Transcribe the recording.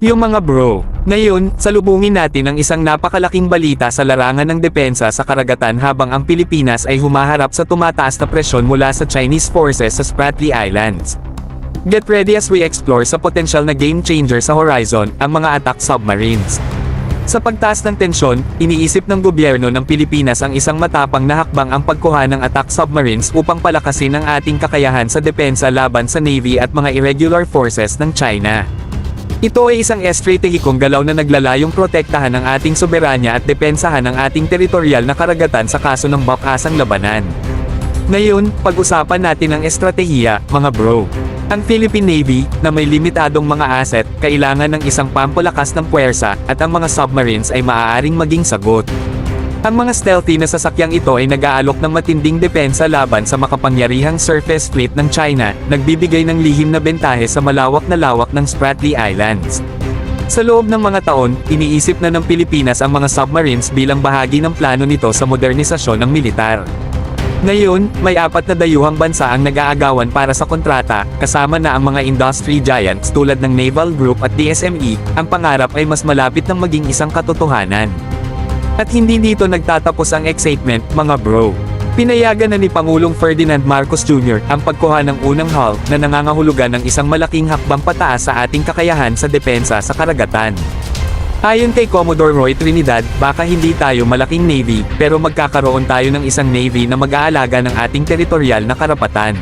Yung mga bro, ngayon, salubungin natin ang isang napakalaking balita sa larangan ng depensa sa karagatan habang ang Pilipinas ay humaharap sa tumataas na presyon mula sa Chinese forces sa Spratly Islands. Get ready as we explore sa potensyal na game changer sa horizon, ang mga attack submarines. Sa pagtaas ng tensyon, iniisip ng gobyerno ng Pilipinas ang isang matapang na hakbang ang pagkuha ng attack submarines upang palakasin ang ating kakayahan sa depensa laban sa Navy at mga irregular forces ng China. Ito ay isang estratehikong galaw na naglalayong protektahan ang ating soberanya at depensahan ang ating teritorial na karagatan sa kaso ng bakasang labanan. Ngayon, pag-usapan natin ang estratehiya, mga bro. Ang Philippine Navy, na may limitadong mga asset, kailangan ng isang pampalakas ng puwersa, at ang mga submarines ay maaaring maging sagot. Ang mga stealthy na sasakyang ito ay nag-aalok ng matinding depensa laban sa makapangyarihang surface fleet ng China, nagbibigay ng lihim na bentahe sa malawak na lawak ng Spratly Islands. Sa loob ng mga taon, iniisip na ng Pilipinas ang mga submarines bilang bahagi ng plano nito sa modernisasyon ng militar. Ngayon, may 4 na dayuhang bansa ang nag-aagawan para sa kontrata, kasama na ang mga industry giants tulad ng Naval Group at DSME, ang pangarap ay mas malapit ng maging isang katotohanan. At hindi dito nagtatapos ang excitement, mga bro. Pinayagan na ni Pangulong Ferdinand Marcos Jr. ang pagkuha ng unang hull na nangangahulugan ng isang malaking hakbang pataas sa ating kakayahan sa depensa sa karagatan. Ayon kay Commodore Roy Trinidad, baka hindi tayo malaking Navy, pero magkakaroon tayo ng isang Navy na mag-aalaga ng ating teritorial na karapatan.